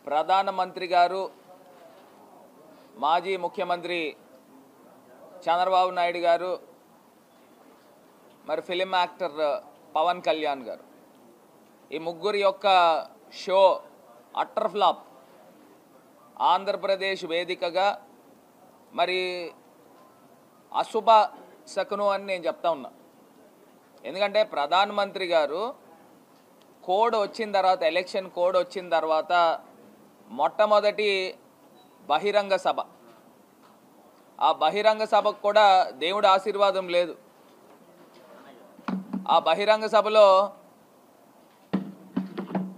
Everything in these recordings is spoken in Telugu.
ప్రధానమంత్రి గారు మాజీ ముఖ్యమంత్రి చంద్రబాబు నాయుడు గారు మరి ఫిలిం యాక్టర్ పవన్ కళ్యాణ్ గారు ఈ ముగ్గురి యొక్క షో అట్టర్ ఫ్లాప్ ఆంధ్రప్రదేశ్ వేదికగా మరి అశుభ శకునం అని నేను చెప్తా ఉన్నా. ఎందుకంటే ప్రధానమంత్రి గారు కోడ్ వచ్చిన తర్వాత ఎలక్షన్ కోడ్ వచ్చిన తర్వాత మొట్టమొదటి బహిరంగ సభ, ఆ బహిరంగ సభకు కూడా దేవుడి ఆశీర్వాదం లేదు. ఆ బహిరంగ సభలో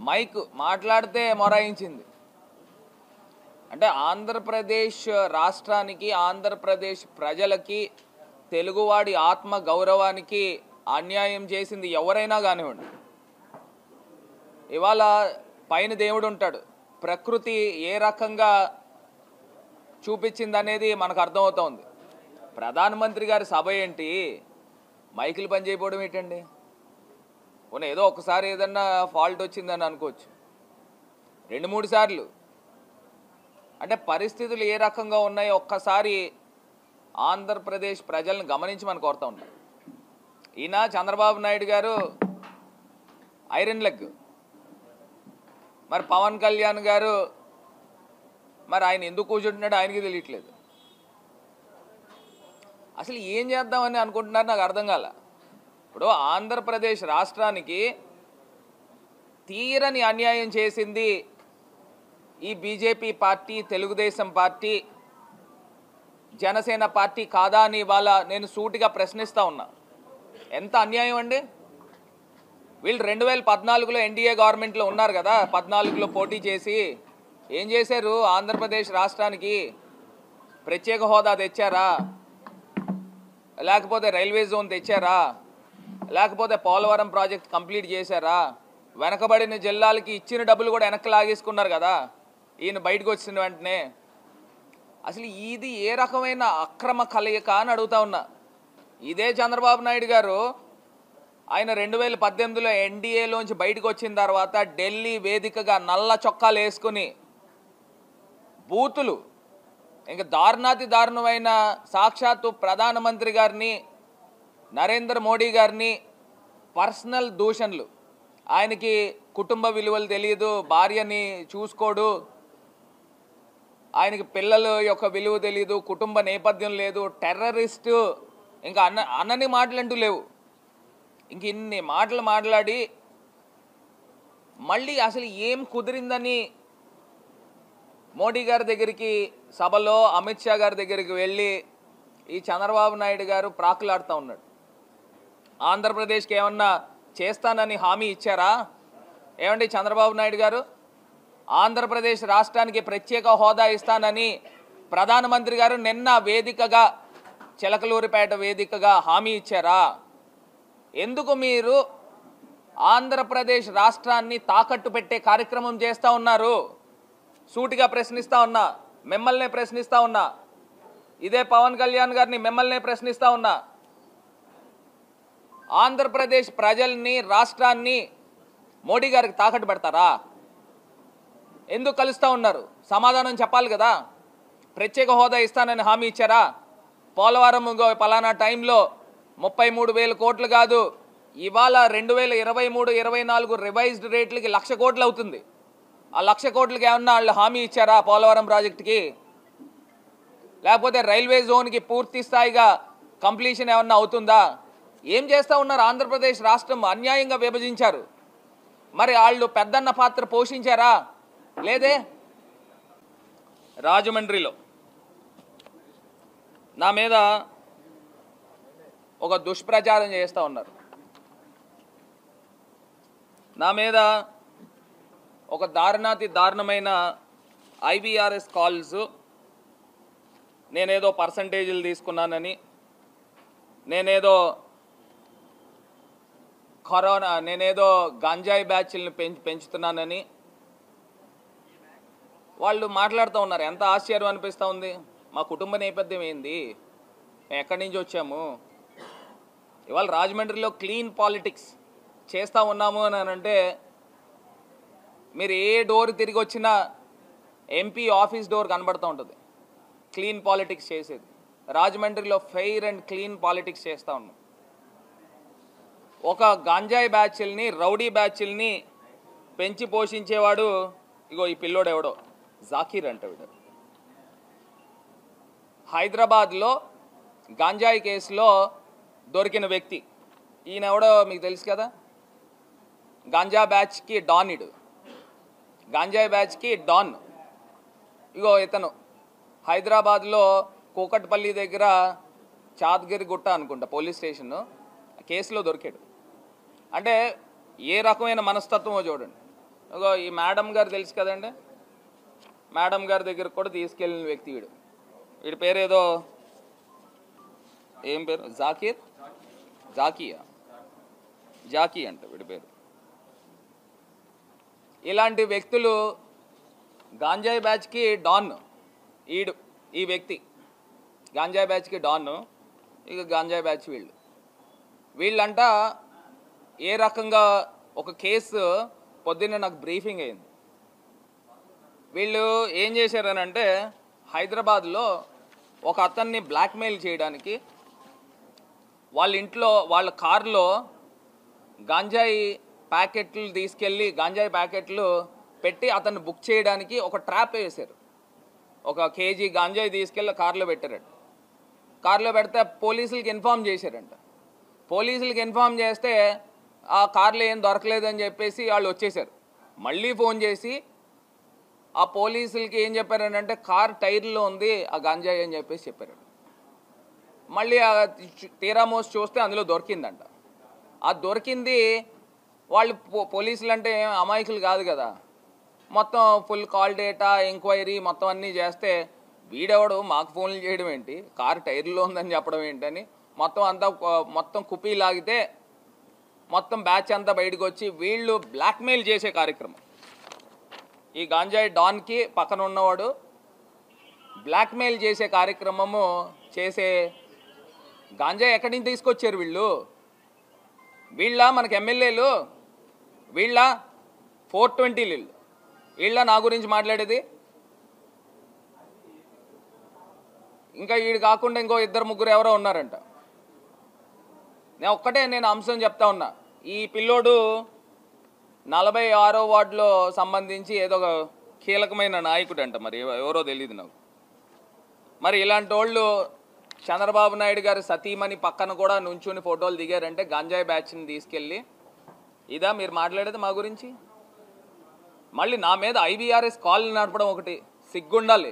మైక్ మాట్లాడితే మొరాయించింది. అంటే ఆంధ్రప్రదేశ్ రాష్ట్రానికి, ఆంధ్రప్రదేశ్ ప్రజలకి, తెలుగువాడి ఆత్మ గౌరవానికి అన్యాయం చేసింది ఎవరైనా కానివ్వండి. ఇవాళ పైన దేవుడు ఉంటాడు, ప్రకృతి ఏ రకంగా చూపించింది అనేది మనకు అర్థమవుతోంది. ప్రధానమంత్రి గారి సభ ఏంటి, మైకులు పనిచేయకపోవడం ఏంటండి? పోనీ ఏదో ఒకసారి ఏదన్నా ఫాల్ట్ వచ్చిందని అనుకోవచ్చు, 2-3 సార్లు. అంటే పరిస్థితులు ఏ రకంగా ఉన్నాయో ఒక్కసారి ఆంధ్రప్రదేశ్ ప్రజలను గమనించి కోరుతూ ఉంటాం. ఈయన చంద్రబాబు నాయుడు గారు ఐరన్ లెగ్, మరి పవన్ కళ్యాణ్ గారు మరి ఆయన ఎందుకు కూర్చుంటున్నాడో ఆయనకి తెలియట్లేదు. అసలు ఏం చేద్దామని అనుకుంటున్నారు నాకు అర్థం కాల. ఇప్పుడు ఆంధ్రప్రదేశ్ రాష్ట్రానికి తీరని అన్యాయం చేసింది ఈ BJP party, Telugu Desam party, Janasena party కాదా అని ఇవాళ నేను సూటిగా ప్రశ్నిస్తూ ఉన్నా. ఎంత అన్యాయం అండి! వీళ్ళు 2014లో ఎన్డీఏ గవర్నమెంట్లో ఉన్నారు కదా, 14లో పోటీ చేసి ఏం చేశారు? ఆంధ్రప్రదేశ్ రాష్ట్రానికి ప్రత్యేక హోదా తెచ్చారా? లేకపోతే రైల్వే జోన్ తెచ్చారా? లేకపోతే పోలవరం ప్రాజెక్ట్ కంప్లీట్ చేశారా? వెనకబడిన జిల్లాలకి ఇచ్చిన డబ్బులు కూడా వెనక్కి లాగేసుకున్నారు కదా ఈయన బయటకు వచ్చిన వెంటనే. అసలు ఇది ఏ రకమైన అక్రమ కలయిక అని అడుగుతా ఉన్నా. ఇదే చంద్రబాబు నాయుడు గారు ఆయన 2018లో ఎన్డీఏలోంచి బయటకు వచ్చిన తర్వాత ఢిల్లీ వేదికగా నల్ల చొక్కాలు వేసుకుని బూతులు, ఇంకా దారుణాతి దారుణమైన సాక్షాత్తు ప్రధానమంత్రి గారిని, నరేంద్ర మోడీ గారిని పర్సనల్ దూషణలు, ఆయనకి కుటుంబ విలువలు తెలియదు, భార్యని చూసుకోడు, ఆయనకి పిల్లల యొక్క విలువ తెలియదు, కుటుంబ నేపథ్యం లేదు, టెర్రరిస్టు, ఇంకా అన్నని మాటలంటూ లేవు. ఇంక ఇన్ని మాటలు మాట్లాడి మళ్ళీ అసలు ఏం కుదిరిందని మోడీ గారి దగ్గరికి సభలో అమిత్ షా గారి దగ్గరికి వెళ్ళి ఈ చంద్రబాబు నాయుడు గారు ప్రాకులాడుతూ ఉన్నాడు. ఆంధ్రప్రదేశ్కి ఏమన్నా చేస్తానని హామీ ఇచ్చారా? ఏమండి చంద్రబాబు నాయుడు గారు, ఆంధ్రప్రదేశ్ రాష్ట్రానికి ప్రత్యేక హోదా ఇస్తానని ప్రధానమంత్రి గారు నిన్న వేదికగా, చిలకలూరిపేట వేదికగా హామీ ఇచ్చారా? ఎందుకు మీరు ఆంధ్రప్రదేశ్ రాష్ట్రాన్ని తాకట్టు పెట్టే కార్యక్రమం చేస్తూ ఉన్నారు? సూటిగా ప్రశ్నిస్తూ ఉన్నా, మిమ్మల్నే ప్రశ్నిస్తూ ఉన్నా, ఇదే పవన్ కళ్యాణ్ గారిని మిమ్మల్నే ప్రశ్నిస్తూ ఉన్నా. ఆంధ్రప్రదేశ్ ప్రజల్ని, రాష్ట్రాన్ని మోడీ గారికి తాకట్టు పెడతారా? ఎందుకు కలుస్తూ ఉన్నారు? సమాధానం చెప్పాలి కదా. ప్రత్యేక హోదా ఇస్తానని హామీ ఇచ్చారా? పోలవరం పలానా టైంలో 33,000 కోట్లు కాదు, ఇవాళ 2023-24 రివైజ్డ్ రేట్లకి 1,00,000 కోట్లు అవుతుంది. ఆ 1,00,000 కోట్లకి ఏమన్నా వాళ్ళు హామీ ఇచ్చారా పోలవరం ప్రాజెక్టుకి? లేకపోతే రైల్వే జోన్కి పూర్తి స్థాయిగా కంప్లీషన్ ఏమన్నా అవుతుందా? ఏం చేస్తూ ఉన్నారు? ఆంధ్రప్రదేశ్ రాష్ట్రం అన్యాయంగా విభజించారు, మరి వాళ్ళు పెద్దన్న పాత్ర పోషించారా? లేదే. రాజమండ్రిలో నా మీద ఒక దుష్ప్రచారం చేస్తూ ఉన్నారు. నా మీద ఒక దారుణాతి దారుణమైన IVRS కాల్స్, నేనేదో పర్సంటేజీలు తీసుకున్నానని, నేనేదో గంజాయి బ్యాచ్లను పెంచుతున్నానని వాళ్ళు మాట్లాడుతూ ఉన్నారు. ఎంత ఆశ్చర్యం అనిపిస్తూ ఉంది. మా కుటుంబ నేపథ్యం ఏంది, మేము ఎక్కడి నుంచి వచ్చాము, ఇవాళ రాజమండ్రిలో క్లీన్ పాలిటిక్స్ చేస్తూ ఉన్నాము అని అంటే మీరు ఏ డోర్ తిరిగి వచ్చినా ఎంపీ ఆఫీస్ డోర్ కనబడుతూ ఉంటుంది, క్లీన్ పాలిటిక్స్ చేసేది. రాజమండ్రిలో ఫెయిర్ అండ్ క్లీన్ పాలిటిక్స్ చేస్తూ ఉన్నాం. ఒక గాంజాయి బ్యాచ్ల్ని, రౌడీ బ్యాచ్ల్ని పెంచి పోషించేవాడు ఇగో ఈ పిల్లోడు ఎవడో జాకీర్ అంట. వీడు హైదరాబాద్లో గాంజాయి కేసులో దొరికిన వ్యక్తి. ఈయన ఎవడో మీకు తెలుసు కదా, గాంజా బ్యాచ్కి డాన్. ఇడు గాంజాయి బ్యాచ్కి డాన్. ఇగో ఇతను హైదరాబాద్లో కూకట్పల్లి దగ్గర చాద్గిరి గుట్ట అనుకుంటా పోలీస్ స్టేషన్ కేసులో దొరికాడు. అంటే ఏ రకమైన మనస్తత్వమో చూడండి. ఇగో ఈ మేడం గారు తెలుసు కదండి, మేడం గారి దగ్గర కూడా తీసుకెళ్ళిన వ్యక్తి వీడు. వీడి పేరు ఏదో, ఏం పేరు, జాకీర్, జాకీ అంట వీడి పేరు. ఇలాంటి వ్యక్తులు గాంజాయి బ్యాచ్కి డాన్. ఈ వ్యక్తి గాంజాయి బ్యాచ్కి డాన్. ఇక గాంజాయి బ్యాచ్ వీళ్ళంట ఏ రకంగా ఒక కేసు పొద్దున్నే నాకు బ్రీఫింగ్ అయింది. వీళ్ళు ఏం చేశారనంటే హైదరాబాద్లో ఒక అతన్ని బ్లాక్మెయిల్ చేయడానికి వాళ్ళ ఇంట్లో వాళ్ళ కారులో గాంజాయి ప్యాకెట్లు తీసుకెళ్ళి గాంజాయి ప్యాకెట్లు పెట్టి అతన్ని బుక్ చేయడానికి ఒక ట్రాప్ వేశారు. ఒక కేజీ గాంజాయి తీసుకెళ్ళి కారులో పెట్టారంట. కారులో పెడితే పోలీసులకి ఇన్ఫామ్ చేశారంట. పోలీసులకి ఇన్ఫామ్ చేస్తే ఆ కార్లో ఏం దొరకలేదని చెప్పేసి వాళ్ళు వచ్చేసారు. మళ్ళీ ఫోన్ చేసి ఆ పోలీసులకి ఏం చెప్పారంటే కార్ టైర్లో ఉంది ఆ గాంజాయి అని చెప్పేసి చెప్పారు. మళ్ళీ తీరా మోసి చూస్తే అందులో దొరికిందంట. ఆ దొరికింది వాళ్ళు పోలీసులు అంటే అమాయకులు కాదు కదా, మొత్తం ఫుల్ కాల్ డేటా ఎంక్వైరీ మొత్తం అన్నీ చేస్తే వీడెవడు మాకు ఫోన్లు చేయడం ఏంటి, కారు టైర్లో ఉందని చెప్పడం ఏంటని మొత్తం కుప్పీ లాగితే మొత్తం బ్యాచ్ అంతా బయటకు వచ్చి వీళ్ళు బ్లాక్మెయిల్ చేసే కార్యక్రమం. ఈ గాంజాయి డాన్కి పక్కన ఉన్నవాడు బ్లాక్మెయిల్ చేసే కార్యక్రమము చేసే. గాంజాయి ఎక్కడి నుంచి తీసుకొచ్చారు వీళ్ళ మనకు ఎమ్మెల్యేలు, వీళ్ళ 420 వీళ్ళ నా గురించి మాట్లాడేది. ఇంకా వీడు కాకుండా ఇంకో 2-3 ఎవరో ఉన్నారంట. నేను అంశం చెప్తా ఉన్నా. ఈ పిల్లోడు 46వ వార్డులో సంబంధించి ఏదో ఒక కీలకమైన నాయకుడు అంట, మరి ఎవరో తెలియదు నాకు. మరి ఇలాంటి వాళ్ళు చంద్రబాబు నాయుడు గారు సతీమణి పక్కన కూడా నుంచుని ఫోటోలు దిగారంటే గాంజాయి బ్యాచ్ని తీసుకెళ్ళి ఇదా మీరు మాట్లాడేది మా గురించి? మళ్ళీ నా మీద IVRS కాల్ నడపడం ఒకటి సిగ్గుండాలి.